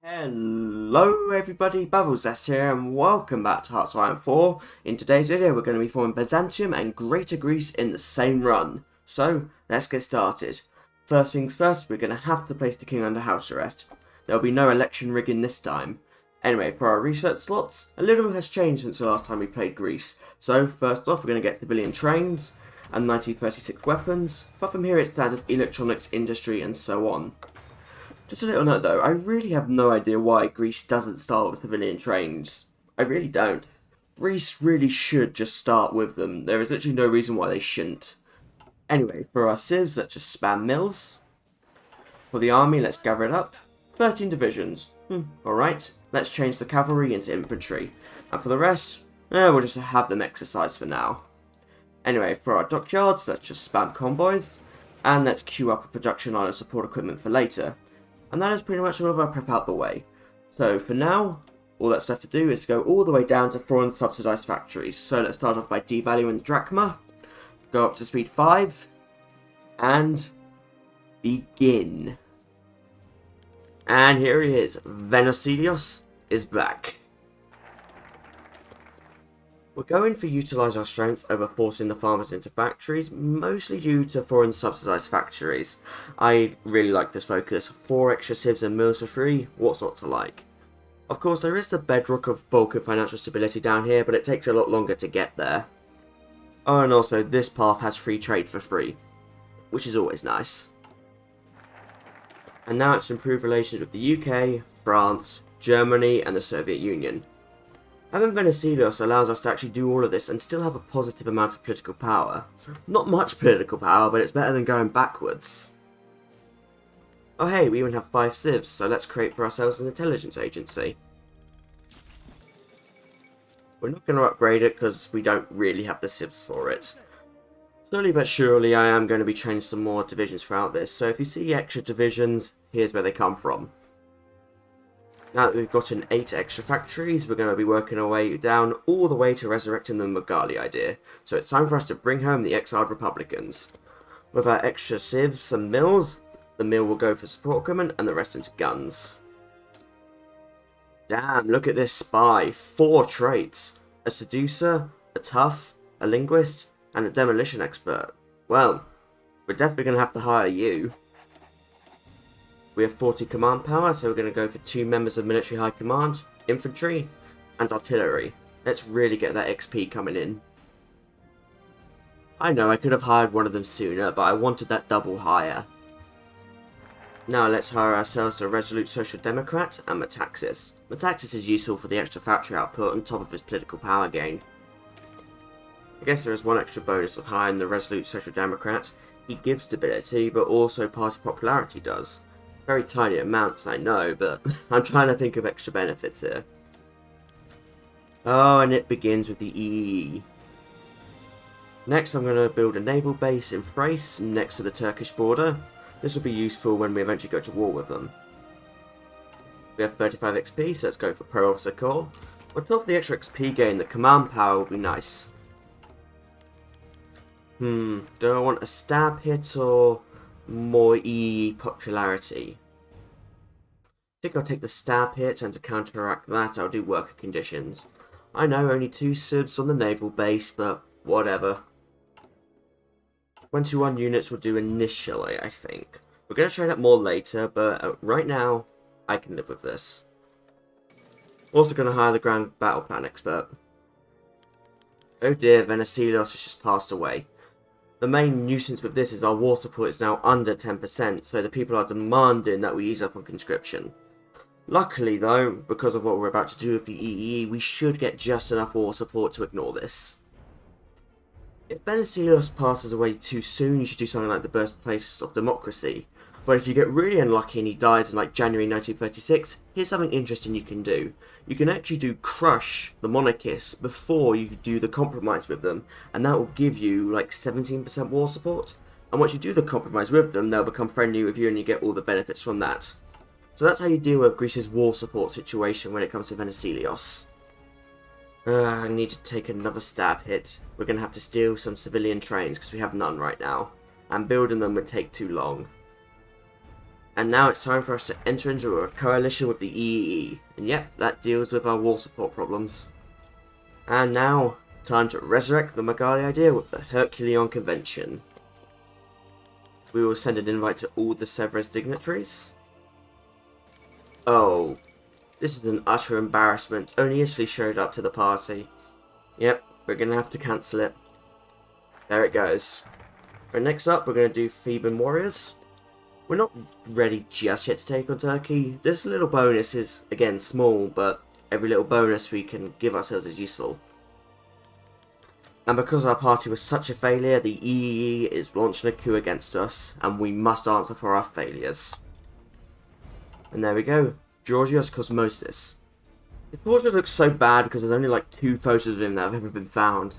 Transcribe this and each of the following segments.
Hello everybody, Bubbles here and welcome back to HOI4. In today's video we're going to be forming Byzantium and Greater Greece in the same run. So, let's get started. First things first, we're going to have to place the king under house arrest. There'll be no election rigging this time. Anyway, for our research slots, a little has changed since the last time we played Greece. So, first off we're going to get civilian trains and 1936 weapons, but from here it's standard electronics, industry and so on. Just a little note though, I really have no idea why Greece doesn't start with civilian trains. I really don't. Greece really should just start with them. There is literally no reason why they shouldn't. Anyway, for our civs, let's just spam mills. For the army, let's gather it up. 13 divisions. Alright, let's change the cavalry into infantry. And for the rest, we'll just have them exercise for now. Anyway, for our dockyards, let's just spam convoys. And let's queue up a production line of support equipment for later. And that is pretty much all of our prep out the way. So for now, all that's left to do is to go all the way down to foreign subsidised factories. So let's start off by devaluing drachma, go up to speed 5, and begin. And here he is, Venizelos is back. We're going to utilise our strengths over forcing the farmers into factories, mostly due to foreign subsidised factories. I really like this focus. 4 extra civs and mills for free, what's not to like? Of course, there is the bedrock of bulk and financial stability down here, but it takes a lot longer to get there. Oh, and also, this path has free trade for free, which is always nice. And now it's improved relations with the UK, France, Germany, and the Soviet Union. Having Venizelos allows us to actually do all of this and still have a positive amount of political power. Not much political power, but it's better than going backwards. Oh hey, we even have 5 civs, so let's create for ourselves an intelligence agency. We're not going to upgrade it because we don't really have the civs for it. Slowly but surely I am going to be training some more divisions throughout this, so if you see extra divisions, here's where they come from. Now that we've gotten 8 extra factories, we're going to be working our way down all the way to resurrecting the Megali idea. So it's time for us to bring home the exiled Republicans. With our extra civs and mills, the mill will go for support equipment and the rest into guns. Damn, look at this spy. 4 traits. A seducer, a tough, a linguist, and a demolition expert. Well, we're definitely going to have to hire you. We have 40 command power, so we're going to go for 2 members of military high command, infantry, and artillery. Let's really get that XP coming in. I know I could have hired one of them sooner, but I wanted that double hire. Now let's hire ourselves a resolute social democrat and Metaxas. Metaxas is useful for the extra factory output on top of his political power gain. I guess there is one extra bonus of hiring the resolute social democrat. He gives stability, but also party popularity does. Very tiny amounts, I know, but I'm trying to think of extra benefits here. Oh, and it begins with the EEE. Next, I'm going to build a naval base in Thrace, next to the Turkish border. This will be useful when we eventually go to war with them. We have 35 XP, so let's go for Pro Officer Corps. On top of the extra XP gain, the command power will be nice. Do I want a stab hit or more EE popularity? I think I'll take the stab hit, and to counteract that I'll do worker conditions. I know, only 2 civs on the naval base, but whatever. 21 units will do initially, I think. We're going to train up more later, but right now I can live with this. Also going to hire the Grand Battle Plan expert. Oh dear, Venizelos has just passed away. The main nuisance with this is our war support is now under 10%, so the people are demanding that we ease up on conscription. Luckily though, because of what we're about to do with the EEE, we should get just enough war support to ignore this. If Venizelos passes away too soon, you should do something like the birthplace of democracy. But if you get really unlucky and he dies in like January 1936, here's something interesting you can do. You can actually do crush the monarchists before you do the compromise with them, and that will give you like 17% war support. And once you do the compromise with them, they'll become friendly with you and you get all the benefits from that. So that's how you deal with Greece's war support situation when it comes to Venizelos. I need to take another stab hit. We're going to have to steal some civilian trains because we have none right now. And building them would take too long. And now it's time for us to enter into a coalition with the EEE. And yep, that deals with our war support problems. And now, time to resurrect the Megali idea with the Herculean Convention. We will send an invite to all the Severus dignitaries. Oh, this is an utter embarrassment. Only Italy showed up to the party. Yep, we're going to have to cancel it. There it goes. But next up, we're going to do Theban warriors. We're not ready just yet to take on Turkey. This little bonus is, again, small, but every little bonus we can give ourselves is useful. And because our party was such a failure, the EEE is launching a coup against us, and we must answer for our failures. And there we go, Georgios Cosmosis. His portrait looks so bad because there's only like 2 photos of him that have ever been found.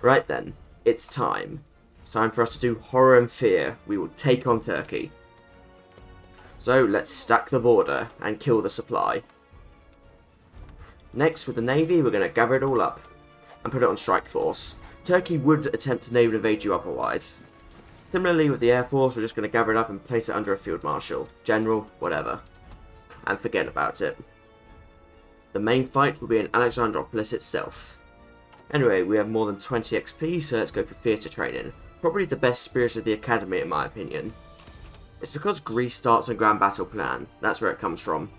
Right then, it's time. It's time for us to do horror and fear. We will take on Turkey. So let's stack the border and kill the supply. Next, with the Navy, we're going to gather it all up and put it on strike force. Turkey would attempt to naval invade you otherwise. Similarly with the Air Force, we're just going to gather it up and place it under a Field Marshal, General, whatever. And forget about it. The main fight will be in Alexandropolis itself. Anyway, we have more than 20 XP, so let's go for theatre training. Probably the best spirit of the academy in my opinion. It's because Greece starts on Grand Battle Plan, that's where it comes from.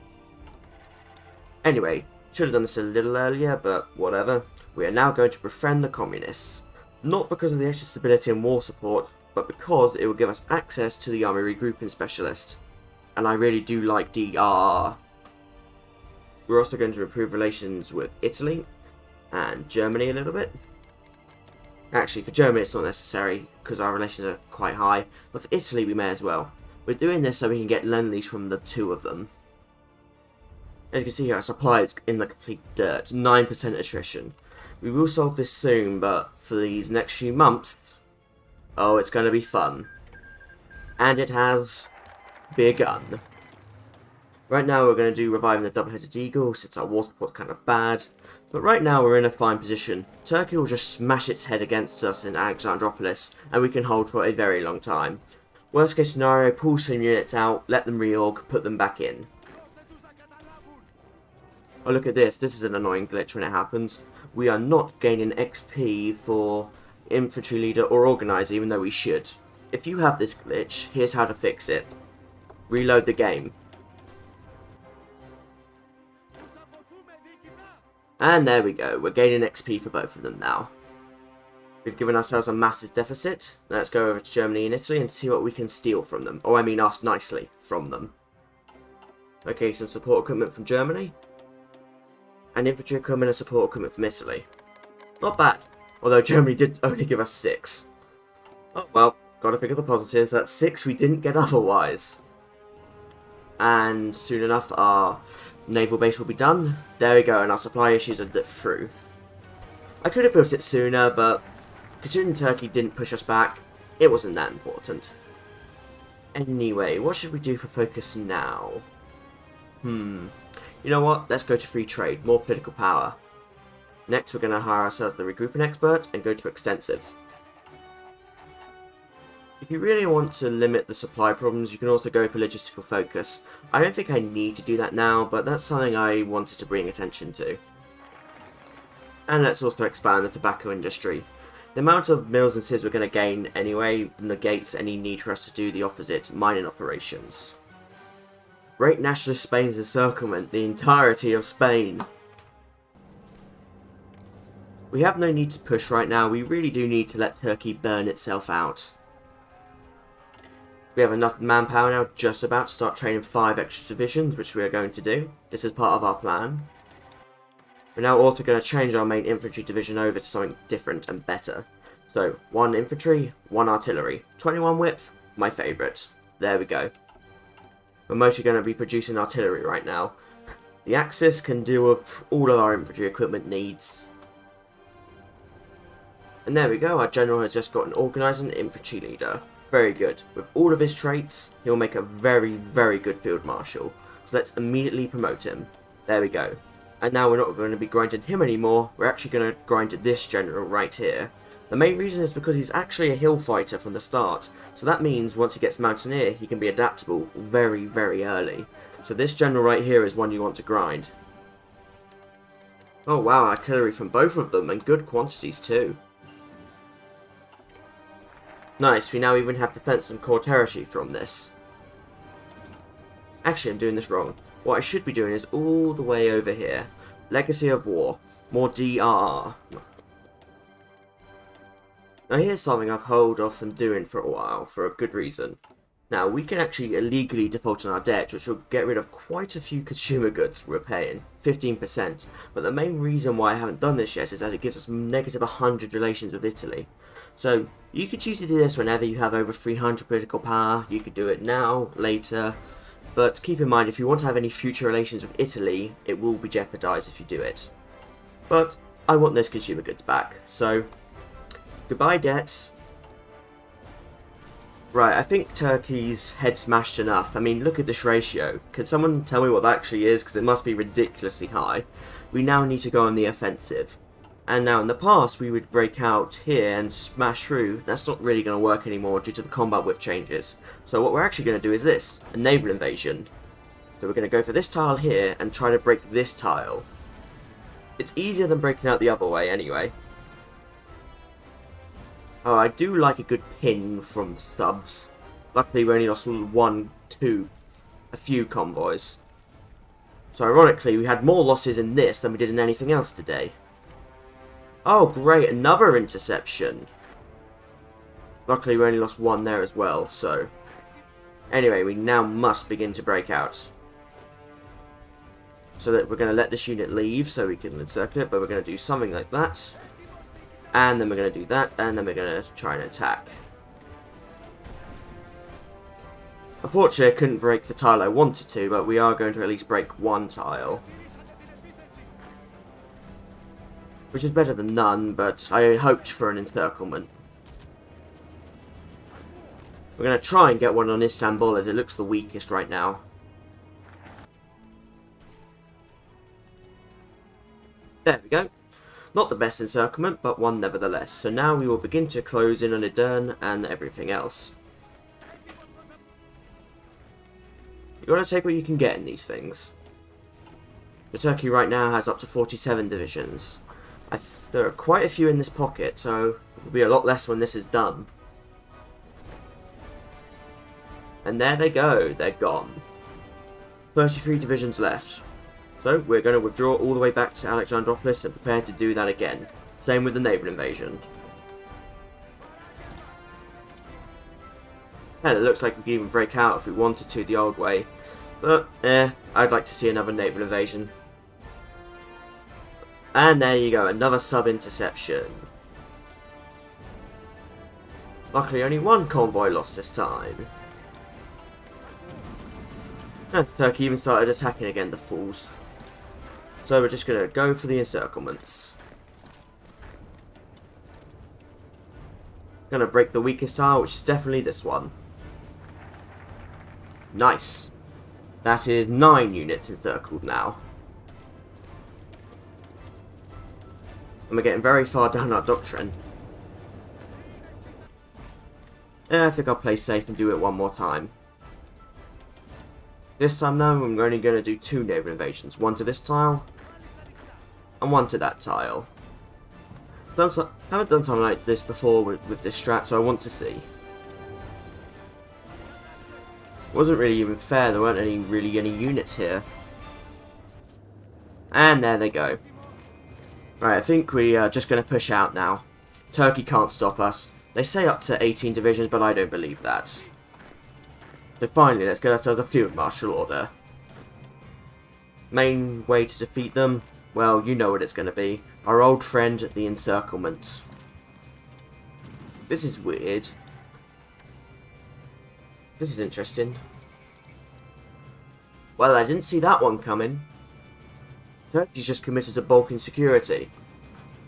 Anyway, should have done this a little earlier, but whatever. We are now going to befriend the communists. Not because of the extra stability and war support, but because it will give us access to the army regrouping specialist. And I really do like DR. We're also going to improve relations with Italy and Germany a little bit. Actually, for Germany it's not necessary, because our relations are quite high, but for Italy we may as well. We're doing this so we can get lend-lease from the 2 of them. As you can see here, our supply is in the complete dirt, 9% attrition. We will solve this soon, but for these next few months, oh, it's going to be fun. And it has begun. Right now we're going to do reviving the double-headed eagle, since our war support's kind of bad. But right now we're in a fine position. Turkey will just smash its head against us in Alexandropolis, and we can hold for a very long time. Worst case scenario, pull some units out, let them reorg, put them back in. Oh, look at this. This is an annoying glitch when it happens. We are not gaining XP for infantry leader or organizer, even though we should. If you have this glitch, here's how to fix it. Reload the game. And there we go. We're gaining XP for both of them now. We've given ourselves a massive deficit. Let's go over to Germany and Italy and see what we can steal from them. Or I mean ask nicely from them. Okay, some support equipment from Germany. And infantry equipment and support equipment from Italy. Not bad. Although Germany did only give us 6. Oh well, gotta figure the positives. That's 6 we didn't get otherwise. And soon enough our naval base will be done. There we go, and our supply issues are through. I could have built it sooner, but considering Turkey didn't push us back, it wasn't that important. Anyway, what should we do for focus now? You know what? Let's go to free trade, more political power. Next, we're going to hire ourselves the regrouping expert and go to extensive. If you really want to limit the supply problems, you can also go for logistical focus. I don't think I need to do that now, but that's something I wanted to bring attention to. And let's also expand the tobacco industry. The amount of mills and cities we're going to gain anyway negates any need for us to do the opposite, mining operations. Great nationalist Spain to circumvent the entirety of Spain. We have no need to push right now, we really do need to let Turkey burn itself out. We have enough manpower now, just about to start training 5 extra divisions, which we are going to do. This is part of our plan. We're now also going to change our main infantry division over to something different and better. So, 1 infantry, 1 artillery. 21 width, my favourite. There we go. We're mostly going to be producing artillery right now. The Axis can deal with all of our infantry equipment needs. And there we go, our general has just got an organising infantry leader. Very good. With all of his traits, he'll make a very, very good field marshal. So let's immediately promote him. There we go. And now we're not going to be grinding him anymore, we're actually going to grind this general right here. The main reason is because he's actually a hill fighter from the start, so that means once he gets Mountaineer, he can be adaptable very, very early. So this general right here is one you want to grind. Oh wow, artillery from both of them, and good quantities too. Nice, we now even have defense and core territory from this. Actually, I'm doing this wrong. What I should be doing is all the way over here. Legacy of War. More DRR. Now here's something I've held off from doing for a while, for a good reason. Now, we can actually illegally default on our debt, which will get rid of quite a few consumer goods we're paying, 15%. But the main reason why I haven't done this yet is that it gives us negative 100 relations with Italy. So, you could choose to do this whenever you have over 300 political power. You could do it now, later. But keep in mind, if you want to have any future relations with Italy, it will be jeopardized if you do it. But I want those consumer goods back, so goodbye debt. Right, I think Turkey's head smashed enough. I mean, look at this ratio. Could someone tell me what that actually is? Because it must be ridiculously high. We now need to go on the offensive. And now in the past, we would break out here and smash through. That's not really going to work anymore due to the combat whip changes. So what we're actually going to do is this, a naval invasion. So we're going to go for this tile here and try to break this tile. It's easier than breaking out the other way anyway. Oh, I do like a good pin from subs. Luckily we only lost a few convoys. So ironically we had more losses in this than we did in anything else today. Oh great, another interception. Luckily we only lost one there as well, so... Anyway, we now must begin to break out. So that we're going to let this unit leave so we can encircle it, but we're going to do something like that. And then we're going to do that, and then we're going to try and attack. Unfortunately, I couldn't break the tile I wanted to, but we are going to at least break one tile. Which is better than none, but I hoped for an encirclement. We're going to try and get one on Istanbul, as it looks the weakest right now. There we go. Not the best encirclement, but one nevertheless. So now we will begin to close in on Edirne and everything else. You gotta take what you can get in these things. The Turkey right now has up to 47 divisions. There are quite a few in this pocket, so it will be a lot less when this is done. And there they go, they're gone. 33 divisions left. So we're going to withdraw all the way back to Alexandropolis and prepare to do that again. Same with the naval invasion. Hell, it looks like we can even break out if we wanted to the old way. But, I'd like to see another naval invasion. And there you go, another sub-interception. Luckily only one convoy lost this time. Turkey even started attacking again, the fools. So we're just going to go for the encirclements. Going to break the weakest tile, which is definitely this one. Nice. That is 9 units encircled now. And we're getting very far down our doctrine. I think I'll play safe and do it one more time. This time though, I'm only going to do 2 naval invasions. One to this tile, and one to that tile. Haven't done something like this before with this strat, so I want to see. Wasn't really even fair, there weren't really any units here. And there they go. Right, I think we are just going to push out now. Turkey can't stop us. They say up to 18 divisions, but I don't believe that. So finally, let's get ourselves a field martial order. Main way to defeat them? Well, you know what it's going to be. Our old friend, the encirclement. This is weird. This is interesting. Well, I didn't see that one coming. Turkey's just committed to Balkan security.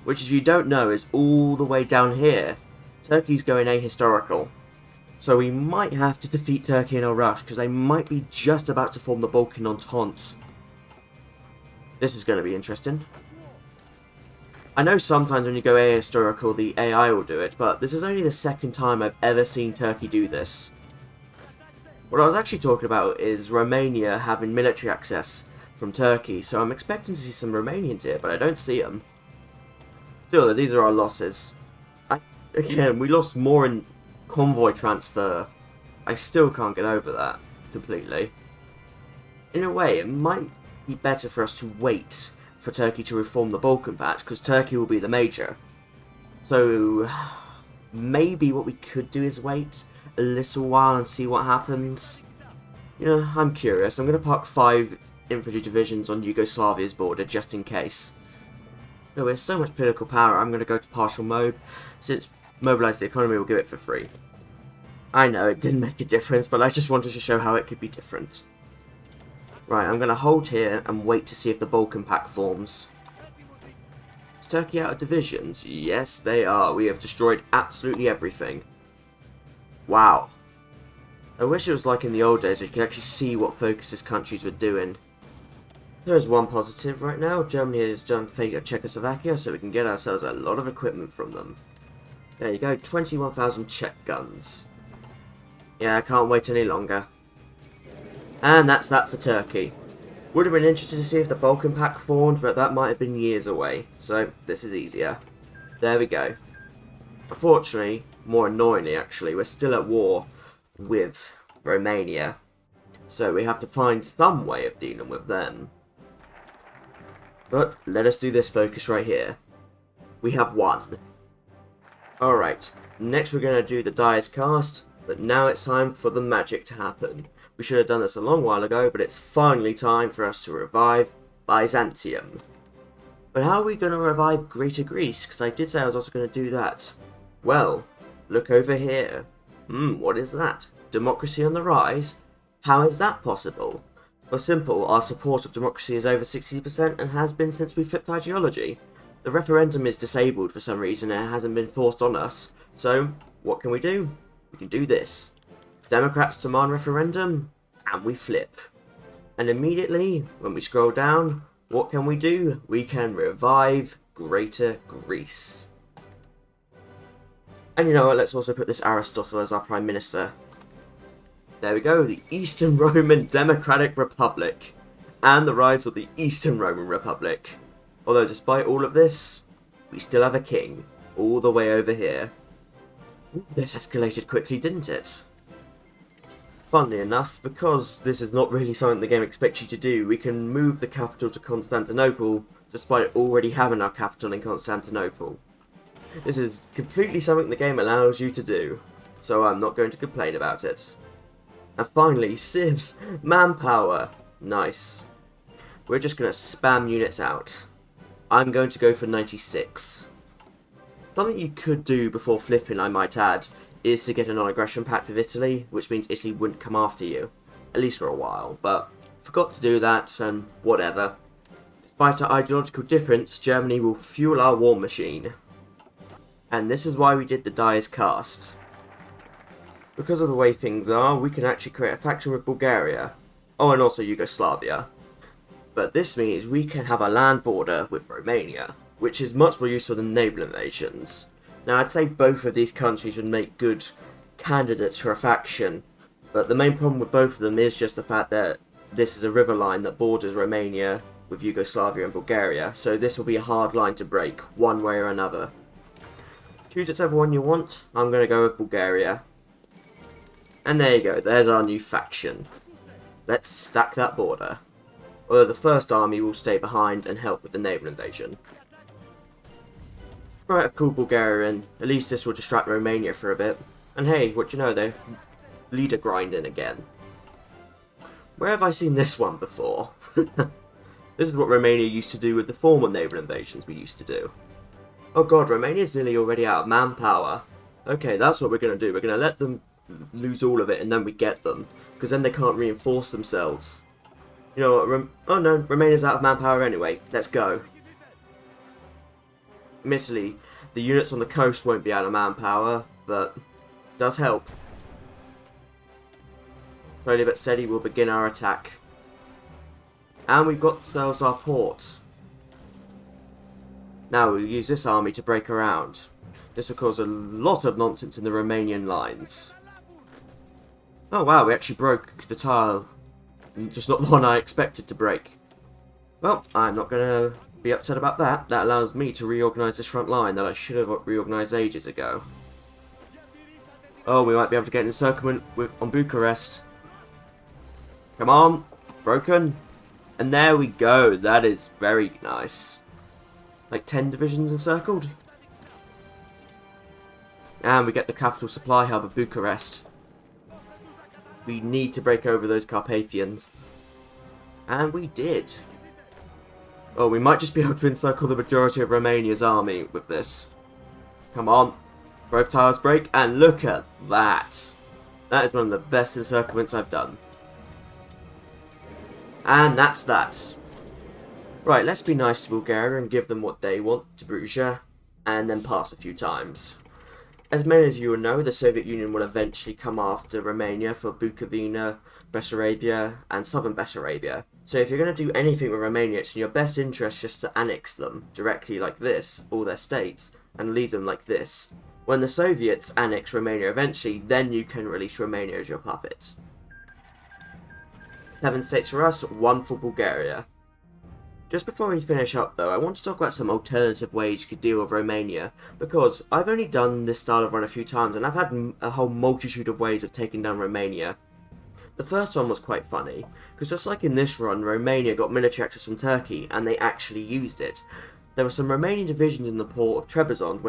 Which, if you don't know, is all the way down here. Turkey's going ahistorical. So we might have to defeat Turkey in a rush, because they might be just about to form the Balkan Entente. This is going to be interesting. I know sometimes when you go ahistorical, the AI will do it, but this is only the second time I've ever seen Turkey do this. What I was actually talking about is Romania having military access from Turkey, so I'm expecting to see some Romanians here, but I don't see them. Still, these are our losses. Again, we lost more in convoy transfer. I still can't get over that completely. In a way, it might be better for us to wait for Turkey to reform the Balkan patch, because Turkey will be the major. So, maybe what we could do is wait a little while and see what happens. You know, I'm curious. I'm going to park 5 infantry divisions on Yugoslavia's border just in case. No, with so much political power, I'm going to go to partial mode, since mobilise the economy will give it for free. I know, it didn't make a difference, but I just wanted to show how it could be different. Right, I'm going to hold here and wait to see if the Balkan Pact forms. Is Turkey out of divisions? Yes, they are. We have destroyed absolutely everything. Wow. I wish it was like in the old days where you could actually see what focuses countries were doing. There is one positive right now. Germany has done fate of Czechoslovakia, so we can get ourselves a lot of equipment from them. There you go, 21,000 Czech guns. Yeah, I can't wait any longer. And that's that for Turkey. Would have been interested to see if the Balkan Pact formed, but that might have been years away. So, this is easier. There we go. Unfortunately, more annoyingly actually, we're still at war with Romania. So we have to find some way of dealing with them. But let us do this focus right here. We have won. Alright, next we're going to do the Dies Cast, but now it's time for the magic to happen. We should have done this a long while ago, but it's finally time for us to revive Byzantium. But how are we going to revive Greater Greece? Because I did say I was also going to do that. Well, look over here. What is that? Democracy on the rise? How is that possible? Well, simple, our support of democracy is over 60% and has been since we flipped ideology. The referendum is disabled for some reason and it hasn't been forced on us. So, what can we do? We can do this. Democrats demand referendum, and we flip. And immediately, when we scroll down, what can we do? We can revive Greater Greece. And you know what, let's also put this Aristotle as our Prime Minister. There we go, the Eastern Roman Democratic Republic. And the rise of the Eastern Roman Republic. Although despite all of this, we still have a king, all the way over here. Ooh, this escalated quickly, didn't it? Funnily enough, because this is not really something the game expects you to do, we can move the capital to Constantinople, despite already having our capital in Constantinople. This is completely something the game allows you to do, so I'm not going to complain about it. And finally, civs, manpower. Nice. We're just going to spam units out. I'm going to go for 96. Something you could do before flipping, I might add, is to get a non-aggression pact with Italy, which means Italy wouldn't come after you. At least for a while, but forgot to do that, and whatever. Despite our ideological difference, Germany will fuel our war machine. And this is why we did the Dies Cast. Because of the way things are, we can actually create a faction with Bulgaria. Oh, and also Yugoslavia. But this means we can have a land border with Romania, which is much more useful than neighbouring nations. Now, I'd say both of these countries would make good candidates for a faction, but the main problem with both of them is just the fact that this is a river line that borders Romania with Yugoslavia and Bulgaria, so this will be a hard line to break, one way or another. Choose whichever one you want. I'm going to go with Bulgaria. And there you go, there's our new faction. Let's stack that border. Although the first army will stay behind and help with the naval invasion. Right, I've called Bulgaria in. At least this will distract Romania for a bit. And hey, what do you know, they're leader grinding again. Where have I seen this one before? This is what Romania used to do with the former naval invasions we used to do. Oh god, Romania's nearly already out of manpower. Okay, that's what we're going to do. We're going to let them lose all of it and then we get them. Because then they can't reinforce themselves. You know what, oh no, Romania's out of manpower anyway. Let's go. Admittedly, the units on the coast won't be out of manpower, but it does help. Slowly but steady, we'll begin our attack. And we've got ourselves our port. Now we'll use this army to break around. This will cause a lot of nonsense in the Romanian lines. Oh wow, we actually broke the tile. Just not the one I expected to break. Well, I'm not going to be upset about that. That allows me to reorganise this front line that I should have reorganised ages ago. Oh, we might be able to get an encirclement on Bucharest. Come on. Broken. And there we go. That is very nice. Like 10 divisions encircled. And we get the capital supply hub of Bucharest. We need to break over those Carpathians. And we did. Oh, we might just be able to encircle the majority of Romania's army with this. Come on. Both tiles break, and look at that. That is one of the best encirclements I've done. And that's that. Right, let's be nice to Bulgaria and give them what they want to Bruges, and then pass a few times. As many of you will know, the Soviet Union will eventually come after Romania for Bukovina, Bessarabia, and southern Bessarabia. So if you're going to do anything with Romania, it's in your best interest just to annex them directly like this, all their states, and leave them like this. When the Soviets annex Romania eventually, then you can release Romania as your puppet. 7 states for us, 1 for Bulgaria. Just before we finish up though, I want to talk about some alternative ways you could deal with Romania, because I've only done this style of run a few times and I've had a whole multitude of ways of taking down Romania. The first one was quite funny, because just like in this run, Romania got military access from Turkey and they actually used it. There were some Romanian divisions in the port of Trebizond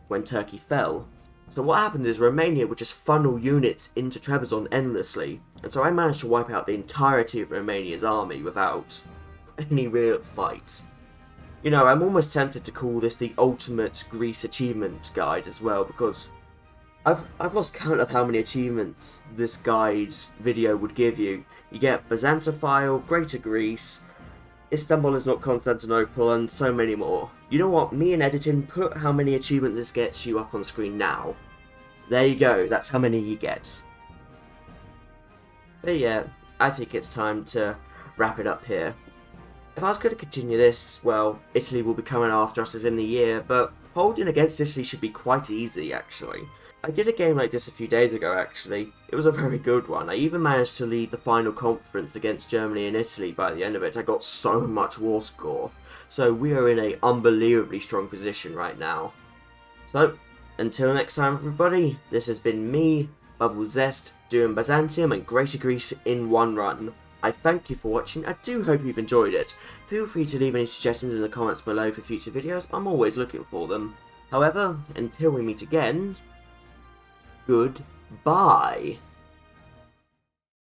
when Turkey fell. So what happened is Romania would just funnel units into Trebizond endlessly, and so I managed to wipe out the entirety of Romania's army without any real fight. You know, I'm almost tempted to call this the ultimate Greece achievement guide as well, because I've lost count of how many achievements this guide video would give you. You get Byzantophile, Greater Greece, Istanbul is not Constantinople, and so many more. You know what, me and editing, put how many achievements this gets you up on screen now. There you go, that's how many you get. But yeah, I think it's time to wrap it up here. If I was going to continue this, well, Italy will be coming after us within the year, but holding against Italy should be quite easy actually. I did a game like this a few days ago actually. It was a very good one. I even managed to lead the final conference against Germany and Italy by the end of it. I got so much war score. So we are in an unbelievably strong position right now. So, until next time everybody, this has been me, Bubble Zest, doing Byzantium and Greater Greece in one run. I thank you for watching, I do hope you've enjoyed it. Feel free to leave any suggestions in the comments below for future videos, I'm always looking for them. However, until we meet again, goodbye.